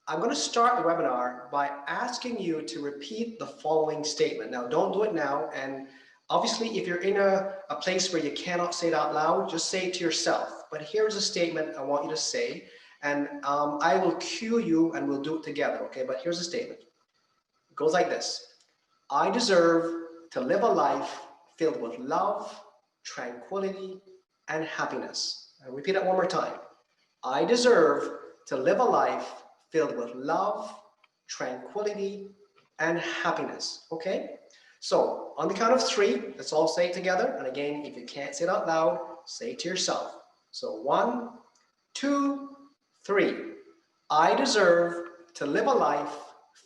I'm going to start the webinar by asking you to repeat the following statement. Now, don't do it now. And obviously, if you're in a place where you cannot say it out loud, just say it to yourself. But here's a statement I want you to say. And I will cue you and we'll do it together, okay? But here's a statement. It goes like this. I deserve to live a life filled with love, tranquility, and happiness. I'll repeat it one more time. I deserve to live a life filled with love, tranquility, and happiness, okay? So on the count of three, let's all say it together. And again, if you can't say it out loud, say it to yourself. So 1, 2, 3. I deserve to live a life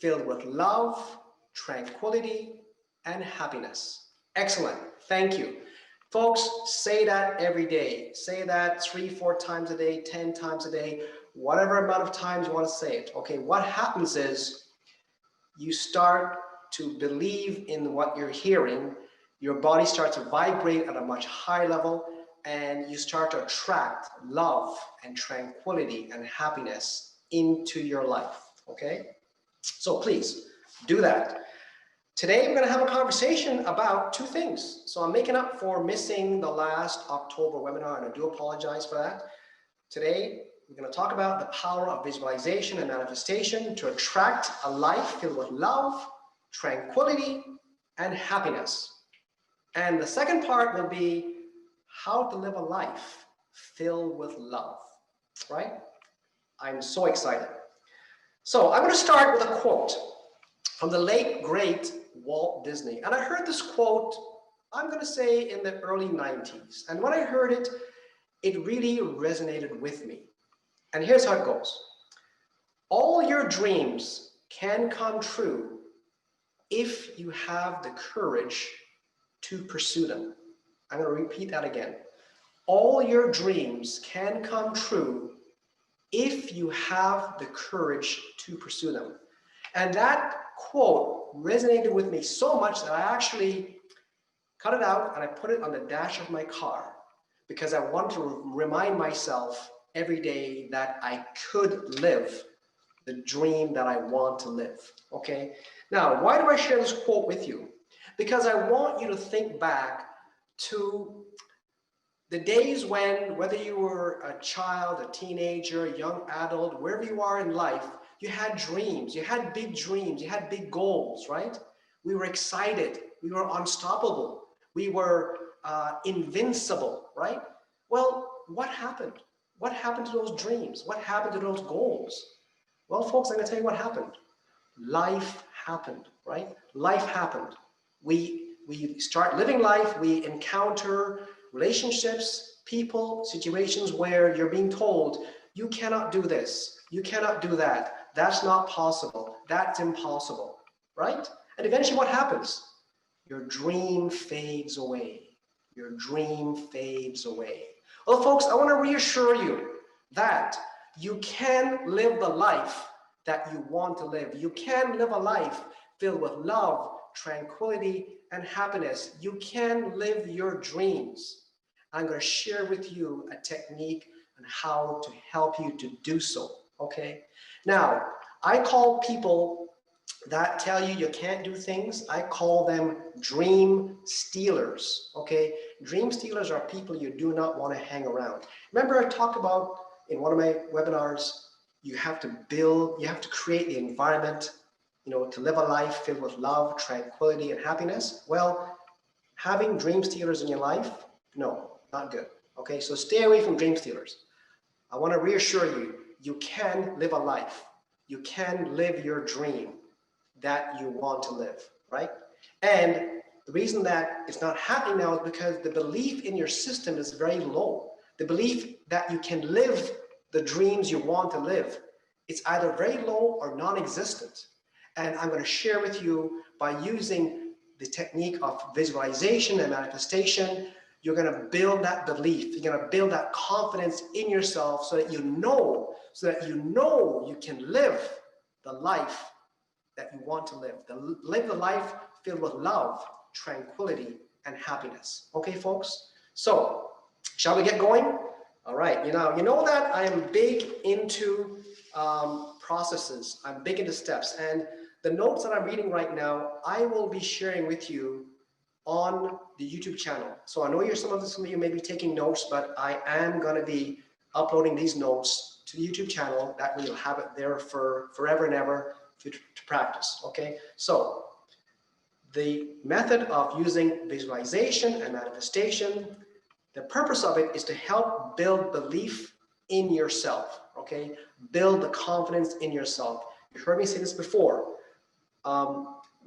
filled with love, tranquility, and happiness. Excellent. Thank you. Folks, say that every day. Say that 3, 4 times a day, 10 times a day, whatever amount of times you want to say it. Okay, what happens is you start to believe in what you're hearing. Your body starts to vibrate at a much higher level, and you start to attract love and tranquility and happiness into your life. Okay, so please do that. Today, we're going to have a conversation about two things. So I'm making up for missing the last October webinar, and I do apologize for that. Today, we're going to talk about the power of visualization and manifestation to attract a life filled with love, tranquility, and happiness. And the second part will be how to live a life filled with love, right? I'm so excited. So I'm going to start with a quote from the late, great Walt Disney. And I heard this quote, I'm going to say in the early 90s. And when I heard it, it really resonated with me. And here's how it goes. All your dreams can come true if you have the courage to pursue them. I'm going to repeat that again. All your dreams can come true if you have the courage to pursue them. And that quote resonated with me so much that I actually cut it out and I put it on the dash of my car because I wanted to remind myself every day that I could live the dream that I want to live, okay? Now, why do I share this quote with you? Because I want you to think back to the days when, whether you were a child, a teenager, a young adult, wherever you are in life, you had dreams, you had big dreams, you had big goals, right? We were excited, we were unstoppable, we were invincible, right? Well, what happened? What happened to those dreams? What happened to those goals? Well, folks, I'm going to tell you what happened. Life happened, right? Life happened. We start living life, we encounter relationships, people, situations where you're being told, you cannot do this, you cannot do that, that's not possible, that's impossible, right? And eventually what happens? Your dream fades away. Your dream fades away. Well, folks, I want to reassure you that you can live the life that you want to live. You can live a life filled with love, tranquility, and happiness. You can live your dreams. I'm going to share with you a technique on how to help you to do so, okay? Now, I call people that tell you you can't do things, I call them dream stealers, okay? Dream stealers are people you do not want to hang around. Remember I talked about in one of my webinars, you have to build, you have to create the environment, you know, to live a life filled with love, tranquility, and happiness. Well, having dream stealers in your life, no, not good, okay? So stay away from dream stealers. I want to reassure you, you can live a life. You can live your dream that you want to live, right? And the reason that it's not happening now is because the belief in your system is very low. The belief that you can live the dreams you want to live, it's either very low or non-existent. And I'm going to share with you by using the technique of visualization and manifestation, you're going to build that belief. You're going to build that confidence in yourself so that you know you can live the life that you want to live. Live the life filled with love, tranquility, and happiness. Okay, folks? So, shall we get going? All right, you know that I am big into processes. I'm big into steps. And the notes that I'm reading right now, I will be sharing with you on the YouTube channel. So I know some of you may be taking notes, but I am going to be uploading these notes to the YouTube channel. That way you'll have it there for forever and ever to practice. Okay. So the method of using visualization and manifestation, the purpose of it is to help build belief in yourself. Okay. Build the confidence in yourself. You heard me say this before.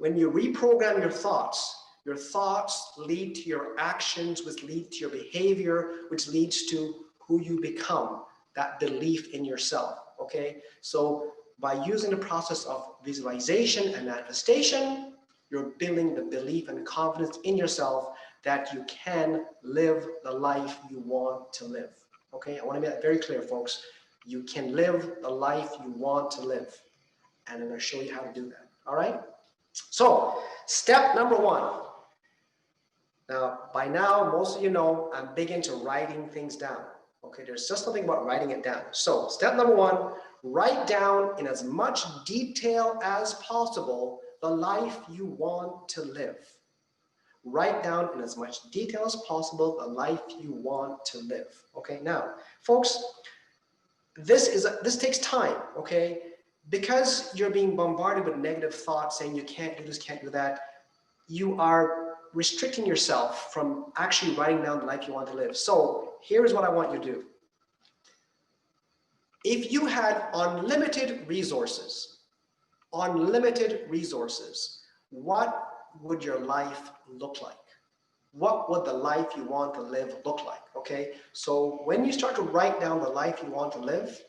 When you reprogram your thoughts lead to your actions, which lead to your behavior, which leads to who you become, that belief in yourself, okay? So by using the process of visualization and manifestation, you're building the belief and confidence in yourself that you can live the life you want to live, okay? I want to make that very clear, folks. You can live the life you want to live, and I'm going to show you how to do that, all right? So, step number 1. Now, by now, most of you know I'm big into writing things down. Okay, there's just something about writing it down. So, step number 1, write down in as much detail as possible the life you want to live. Write down in as much detail as possible the life you want to live. Okay, now, folks, this takes time, okay? Because you're being bombarded with negative thoughts saying you can't do this, can't do that, you are restricting yourself from actually writing down the life you want to live. So here's what I want you to do. If you had unlimited resources, what would your life look like? What would the life you want to live look like? Okay, so when you start to write down the life you want to live,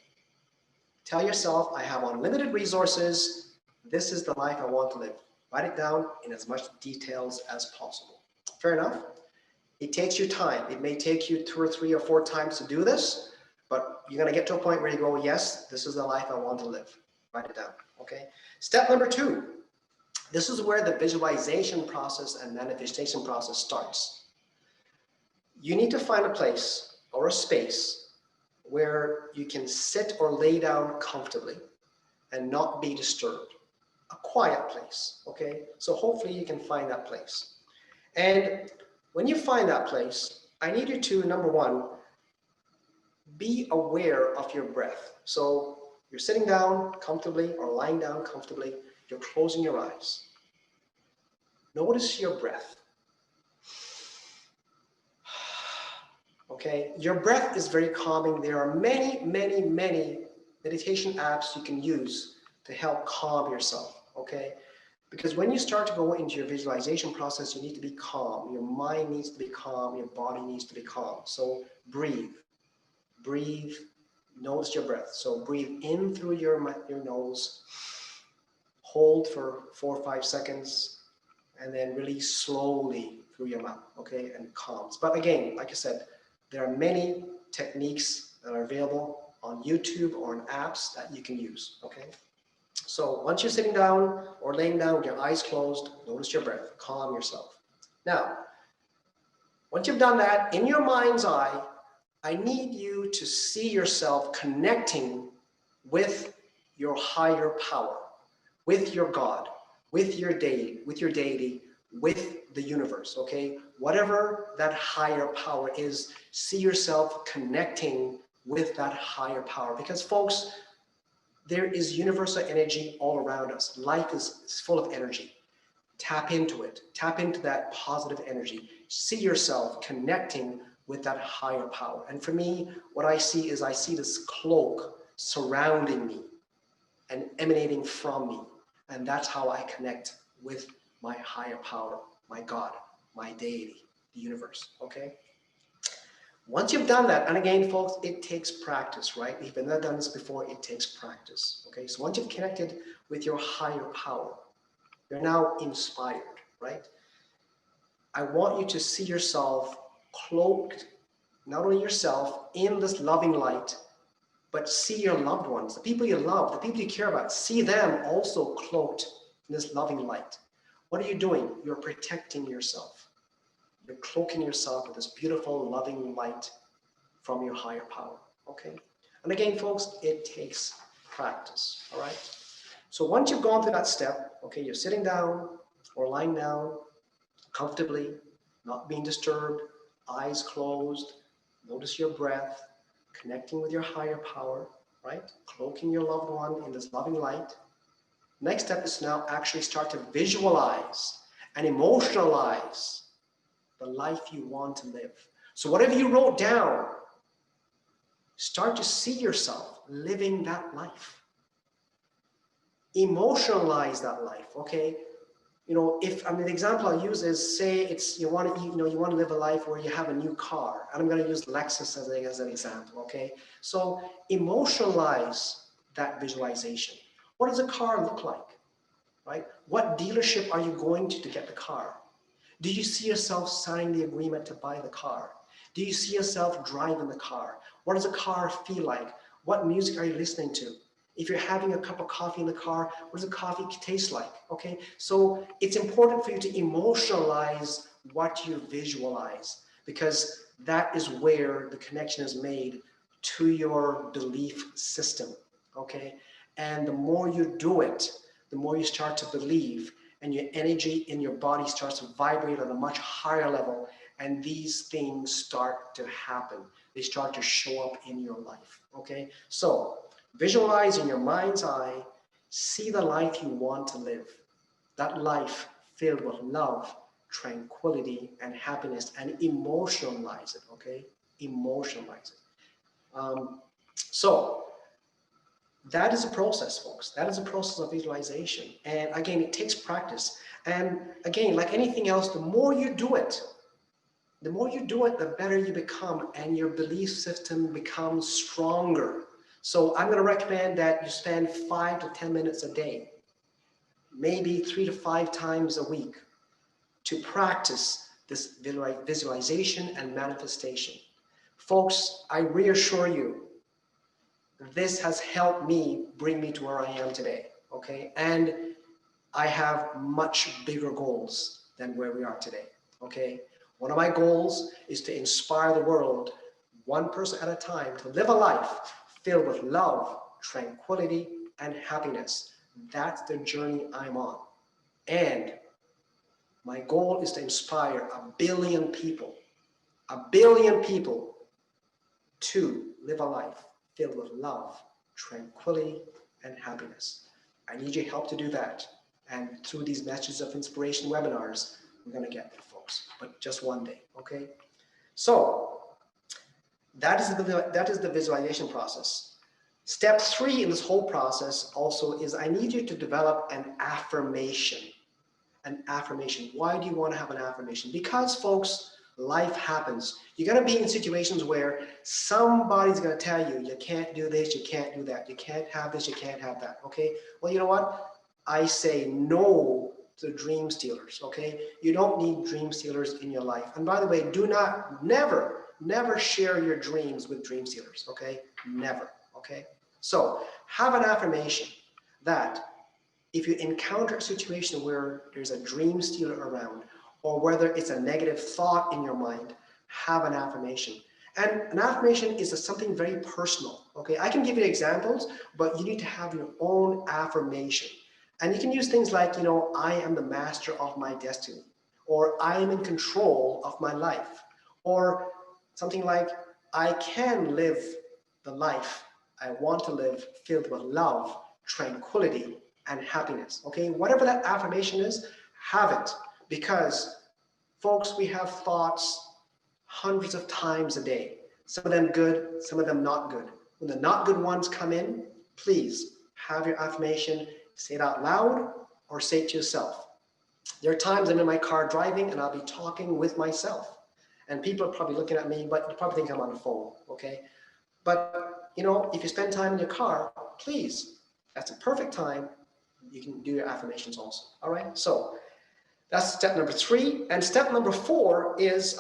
tell yourself, I have unlimited resources. This is the life I want to live. Write it down in as much details as possible. Fair enough? It takes you time. It may take you 2 or 3 or 4 times to do this, but you're going to get to a point where you go, yes, this is the life I want to live. Write it down, okay? Step number 2. This is where the visualization process and manifestation process starts. You need to find a place or a space where you can sit or lay down comfortably and not be disturbed. A quiet place, okay? So hopefully you can find that place. And when you find that place, I need you to, number 1, be aware of your breath. So you're sitting down comfortably or lying down comfortably, you're closing your eyes. Notice your breath. Okay, your breath is very calming. There are many meditation apps you can use to help calm yourself, okay? Because when you start to go into your visualization process, you need to be calm. Your mind needs to be calm. Your body needs to be calm. So breathe. Breathe. Notice your breath. So breathe in through your nose. Hold for 4 or 5 seconds. And then release slowly through your mouth, okay? And calms. But again, like I said, there are many techniques that are available on YouTube or on apps that you can use, okay? So once you're sitting down or laying down with your eyes closed, notice your breath, calm yourself. Now, once you've done that, in your mind's eye, I need you to see yourself connecting with your higher power, with your God, with your deity, with the universe, okay? Whatever that higher power is, see yourself connecting with that higher power. Because folks, there is universal energy all around us. Life is full of energy. Tap into it. Tap into that positive energy. See yourself connecting with that higher power. And for me, what I see is I see this cloak surrounding me and emanating from me. And that's how I connect with my higher power, my God, my deity, the universe, okay? Once you've done that, and again, folks, it takes practice, right? If you've never done this before, it takes practice, okay? So once you've connected with your higher power, you're now inspired, right? I want you to see yourself cloaked, not only yourself, in this loving light, but see your loved ones, the people you love, the people you care about, see them also cloaked in this loving light. What are you doing? You're protecting yourself. You're cloaking yourself with this beautiful, loving light from your higher power, okay? And again, folks, it takes practice, all right? So once you've gone through that step, okay, you're sitting down or lying down comfortably, not being disturbed, eyes closed, notice your breath, connecting with your higher power, right? Cloaking your loved one in this loving light. Next step is now actually start to visualize and emotionalize the life you want to live. So whatever you wrote down, start to see yourself living that life. Emotionalize that life, okay? If the example I'll use is, say it's you want to live a life where you have a new car, and I'm going to use Lexus as an example, okay? So emotionalize that visualization. What does a car look like, right? What dealership are you going to get the car? Do you see yourself signing the agreement to buy the car? Do you see yourself driving the car? What does a car feel like? What music are you listening to? If you're having a cup of coffee in the car, what does the coffee taste like? Okay, so it's important for you to emotionalize what you visualize, because that is where the connection is made to your belief system, okay? And the more you do it, the more you start to believe, and your energy in your body starts to vibrate at a much higher level, and these things start to happen. They start to show up in your life, okay? So visualize in your mind's eye, see the life you want to live. That life filled with love, tranquility, and happiness, and emotionalize it, okay? Emotionalize it. So that is a process, folks. That is a process of visualization. And again, it takes practice. And again, like anything else, the more you do it, the better you become, and your belief system becomes stronger. So I'm going to recommend that you spend 5 to 10 minutes a day, maybe 3 to 5 times a week, to practice this visualization and manifestation. Folks, I reassure you, this has helped me bring me to where I am today, okay? And I have much bigger goals than where we are today, okay? One of my goals is to inspire the world, one person at a time, to live a life filled with love, tranquility, and happiness. That's the journey I'm on. And my goal is to inspire 1 billion people, 1 billion people, to live a life filled with love, tranquility, and happiness. I need your help to do that. And through these Messages of Inspiration webinars, we're going to get there, folks, but just one day, okay? So that is the visualization process. Step 3 in this whole process also is, I need you to develop an affirmation. An affirmation. Why do you want to have an affirmation? Because, folks, life happens. You're going to be in situations where somebody's going to tell you, you can't do this, you can't do that, you can't have this, you can't have that, okay? Well, you know what? I say no to dream stealers, okay? You don't need dream stealers in your life. And by the way, do not, never share your dreams with dream stealers, okay? Never, okay? So have an affirmation that if you encounter a situation where there's a dream stealer around, or whether it's a negative thought in your mind, have an affirmation. And an affirmation is something very personal, okay? I can give you examples, but you need to have your own affirmation. And you can use things like, I am the master of my destiny, or I am in control of my life, or something like, I can live the life I want to live filled with love, tranquility, and happiness, okay? Whatever that affirmation is, have it. Because, folks, we have thoughts hundreds of times a day. Some of them good, some of them not good. When the not good ones come in, please have your affirmation, say it out loud, or say it to yourself. There are times I'm in my car driving and I'll be talking with myself. And people are probably looking at me, but you probably think I'm on the phone, okay? But, if you spend time in your car, please, that's a perfect time. You can do your affirmations also, all right? So that's step number 3. And step number 4 is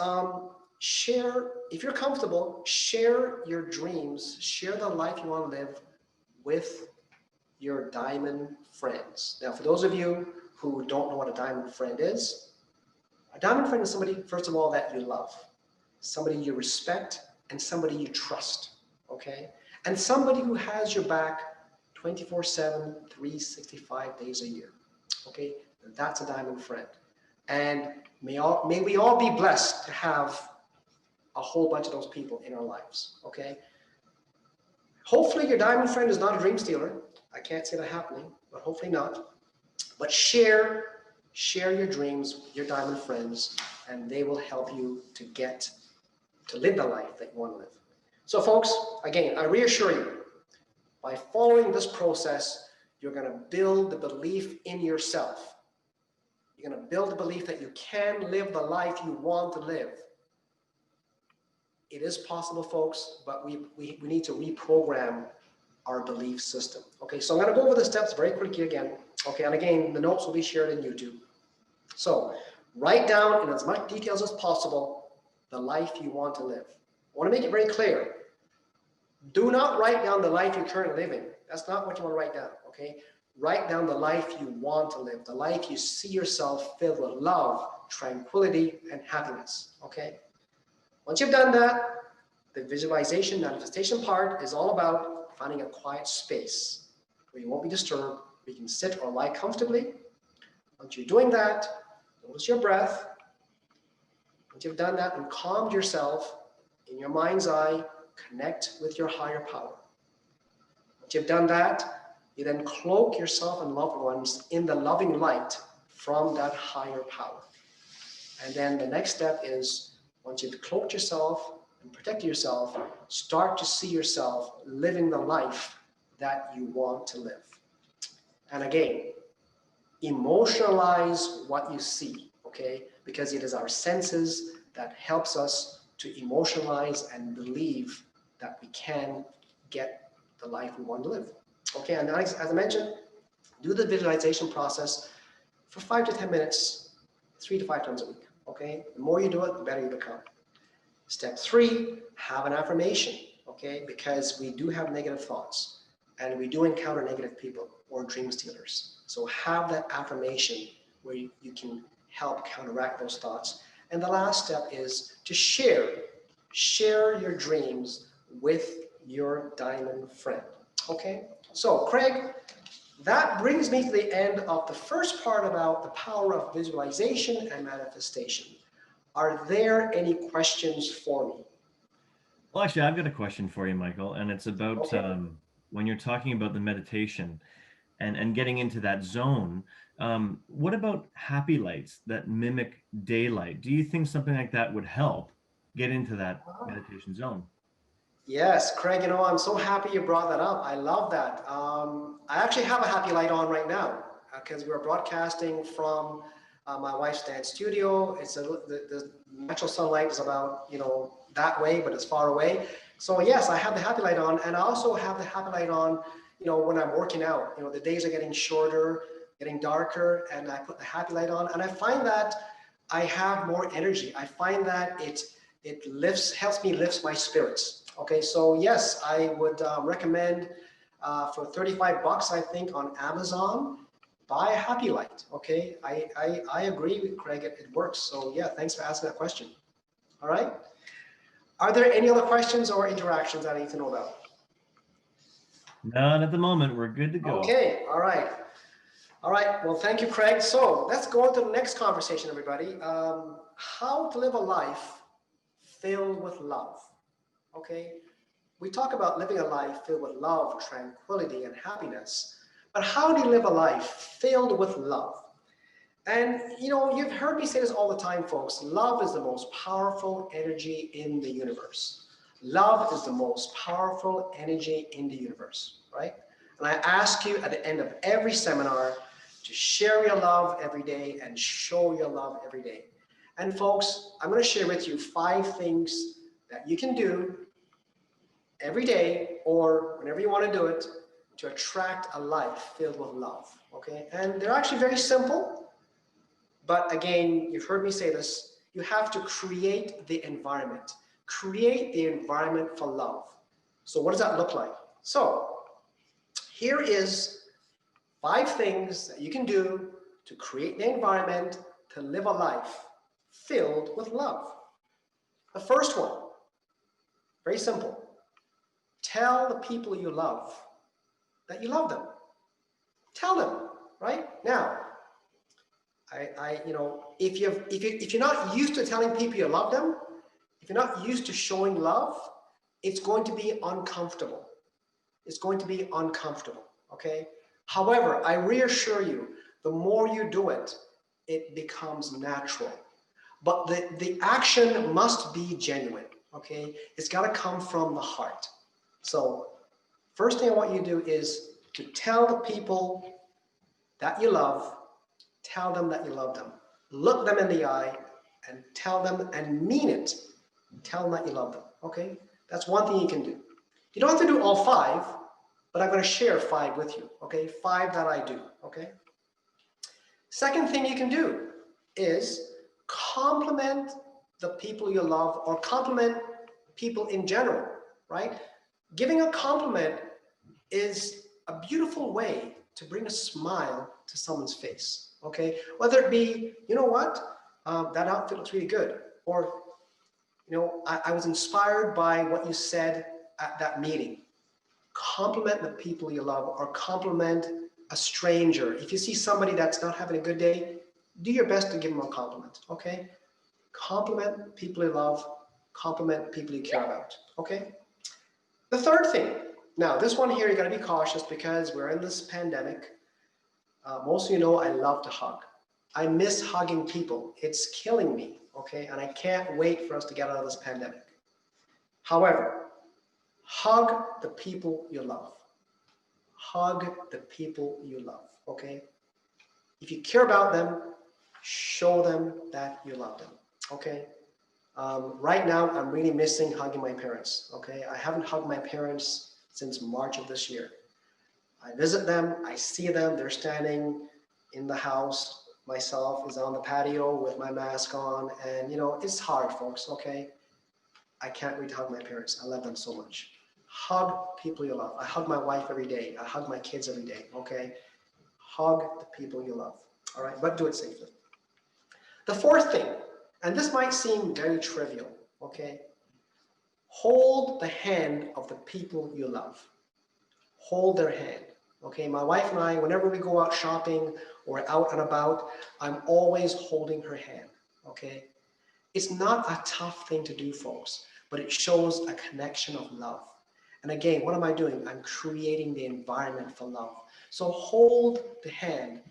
share, if you're comfortable, share your dreams, share the life you want to live with your diamond friends. Now, for those of you who don't know what a diamond friend is, a diamond friend is somebody, first of all, that you love, somebody you respect, and somebody you trust, okay? And somebody who has your back 24/7, 365 days a year. Okay, that's a diamond friend. And may we all be blessed to have a whole bunch of those people in our lives. Okay, hopefully your diamond friend is not a dream stealer. I can't see that happening, but hopefully not. But share your dreams with your diamond friends, and they will help you to live the life that you want to live. So folks, again, I reassure you, by following this process, you're going to build the belief in yourself. You're going to build the belief that you can live the life you want to live. It is possible, folks, but we need to reprogram our belief system. Okay, so I'm going to go over the steps very quickly again. Okay, and again, the notes will be shared in YouTube. So write down in as much details as possible the life you want to live. I want to make it very clear. Do not write down the life you're currently living. That's not what you want to write down, okay? Write down the life you want to live, the life you see yourself filled with love, tranquility, and happiness, okay? Once you've done that, the visualization, manifestation part is all about finding a quiet space where you won't be disturbed, where you can sit or lie comfortably. Once you're doing that, notice your breath. Once you've done that and calmed yourself in your mind's eye, connect with your higher power. Once you've done that, you then cloak yourself and loved ones in the loving light from that higher power. And then the next step is, once you've cloaked yourself and protected yourself, start to see yourself living the life that you want to live. And again, emotionalize what you see, okay? Because it is our senses that helps us to emotionalize and believe that we can get the life we want to live. Okay, and as I mentioned, do the visualization process for 5 to 10 minutes, 3 to 5 times a week. Okay, the more you do it, the better you become. Step 3, have an affirmation. Okay, because we do have negative thoughts and we do encounter negative people or dream stealers. So have that affirmation where you can help counteract those thoughts. And the last step is to share your dreams with your diamond friend. Okay, so Craig, that brings me to the end of the first part about the power of visualization and manifestation. Are there any questions for me? Well, actually, I've got a question for you, Michael, and it's about Okay. when you're talking about the meditation and getting into that zone. What about happy lights that mimic daylight? Do you think something like that would help get into that meditation zone? Yes, Craig, I'm so happy you brought that up. I love that. I actually have a happy light on right now because we're broadcasting from my wife's dance studio. The natural sunlight is about, that way, but it's far away. So yes, I have the happy light on, and I also have the happy light on, when I'm working out. The days are getting shorter, getting darker, and I put the happy light on, and I find that I have more energy. I find that it helps me lift my spirits. Okay, so yes, I would recommend for 35 bucks, I think, on Amazon, buy a happy light. Okay, I agree with Craig, it works. So yeah, thanks for asking that question. All right. Are there any other questions or interactions I need to know about? Not at the moment. We're good to go. Okay, all right. All right, well, thank you, Craig. So let's go on to the next conversation, everybody. How to live a life filled with love. Okay, we talk about living a life filled with love, tranquility, and happiness. But how do you live a life filled with love? And you've heard me say this all the time, folks. Love is the most powerful energy in the universe. Love is the most powerful energy in the universe, right? And I ask you at the end of every seminar to share your love every day and show your love every day. And folks, I'm going to share with you 5 things that you can do every day or whenever you want to do it to attract a life filled with love. Okay, and they're actually very simple, but again, you've heard me say this, you have to create the environment. Create the environment for love. So what does that look like? So here is 5 things that you can do to create the environment to live a life filled with love. The first one, very simple. Tell the people you love that you love them. Tell them, right? Now, if you're not used to telling people you love them, if you're not used to showing love, it's going to be uncomfortable. It's going to be uncomfortable, okay? However, I reassure you, the more you do it, it becomes natural. But the action must be genuine, okay? It's got to come from the heart. So first thing I want you to do is to tell the people that you love, tell them that you love them. Look them in the eye and tell them and mean it. Tell them that you love them, okay? That's one thing you can do. You don't have to do all 5, but I'm going to share 5 with you, okay? 5 that I do, okay? Second thing you can do is compliment the people you love or compliment people in general, right? Giving a compliment is a beautiful way to bring a smile to someone's face, okay? Whether it be, you know what, that outfit looks really good, or, you know, I was inspired by what you said at that meeting. Compliment the people you love or compliment a stranger. If you see somebody that's not having a good day, do your best to give them a compliment, okay? Compliment people you love, compliment people you care about, okay? The third thing, now this one here, you gotta be cautious because we're in this pandemic. Most of you know I love to hug. I miss hugging people. It's killing me, okay? And I can't wait for us to get out of this pandemic. However, hug the people you love. Hug the people you love, okay? If you care about them, show them that you love them, okay? Right now, I'm really missing hugging my parents, okay? I haven't hugged my parents since March of this year. I visit them, I see them, they're standing in the house. Myself is on the patio with my mask on, and you know, it's hard, folks, okay? I can't wait to hug my parents. I love them so much. Hug people you love. I hug my wife every day. I hug my kids every day, okay? Hug the people you love, all right? But do it safely. The fourth thing, and this might seem very trivial, okay? Hold the hand of the people you love. Hold their hand, okay? My wife and I, whenever we go out shopping or out and about, I'm always holding her hand, okay? It's not a tough thing to do, folks, but it shows a connection of love. And again, what am I doing? I'm creating the environment for love. So hold the hand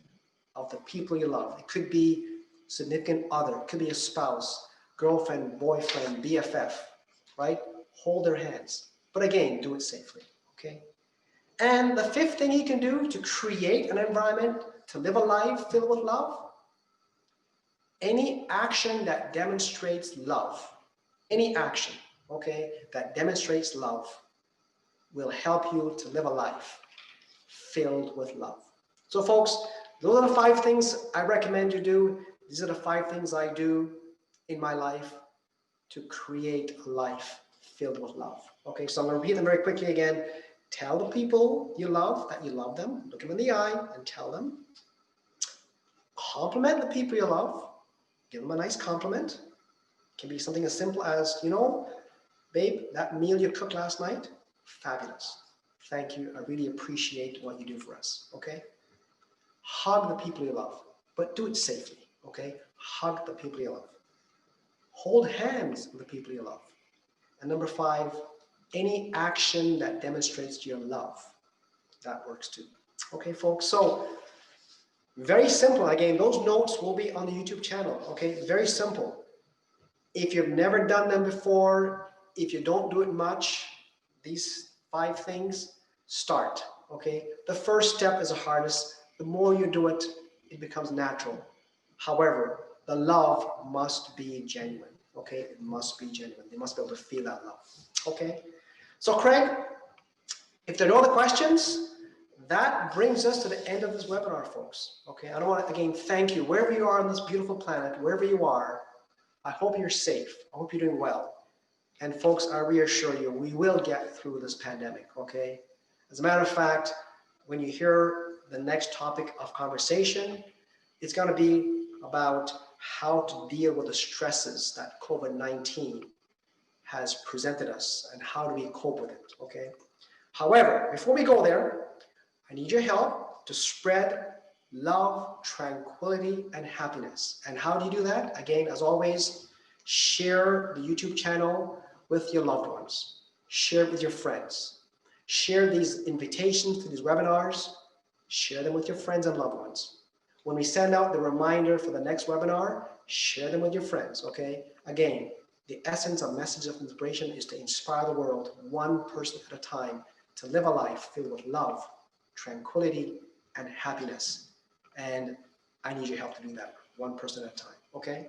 of the people you love. It could be significant other, it could be a spouse, girlfriend, boyfriend, BFF, right? Hold their hands. But again, do it safely, okay? And the fifth thing you can do to create an environment, to live a life filled with love, any action that demonstrates love, any action, okay, that demonstrates love will help you to live a life filled with love. So folks, those are the 5 things I recommend you do. These are the 5 things I do in my life to create a life filled with love. Okay, so I'm going to repeat them very quickly again. Tell the people you love that you love them. Look them in the eye and tell them. Compliment the people you love. Give them a nice compliment. It can be something as simple as, you know, babe, that meal you cooked last night, fabulous. Thank you. I really appreciate what you do for us. Okay? Hug the people you love, but do it safely. Okay? Hug the people you love. Hold hands with the people you love. And number 5, any action that demonstrates your love. That works too. Okay, folks? So, very simple. Again, those notes will be on the YouTube channel. Okay? Very simple. If you've never done them before, if you don't do it much, these 5 things, start, okay? The first step is the hardest. The more you do it, it becomes natural. However, the love must be genuine, okay? It must be genuine. They must be able to feel that love, okay? So Craig, if there are no other questions, that brings us to the end of this webinar, folks, okay? I want to, again, thank you. Wherever you are on this beautiful planet, wherever you are, I hope you're safe. I hope you're doing well. And folks, I reassure you, we will get through this pandemic, okay? As a matter of fact, when you hear the next topic of conversation, it's going to be about how to deal with the stresses that COVID-19 has presented us and how do we cope with it, okay? However, before we go there, I need your help to spread love, tranquility, and happiness. And how do you do that? Again, as always, share the YouTube channel with your loved ones. Share it with your friends. Share these invitations to these webinars. Share them with your friends and loved ones. When we send out the reminder for the next webinar, share them with your friends, okay? Again, the essence of Messages of Inspiration is to inspire the world one person at a time to live a life filled with love, tranquility, and happiness. And I need your help to do that, one person at a time, okay?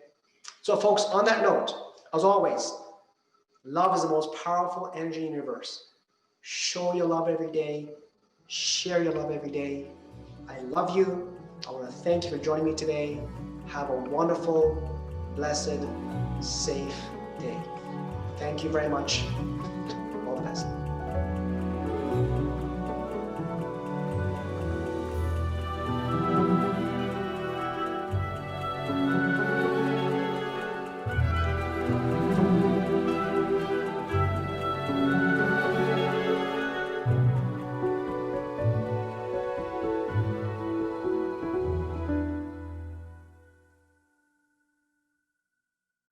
So folks, on that note, as always, love is the most powerful energy in the universe. Show your love every day. Share your love every day. I love you. I want to thank you for joining me today. Have a wonderful, blessed, safe day. Thank you very much. All the best.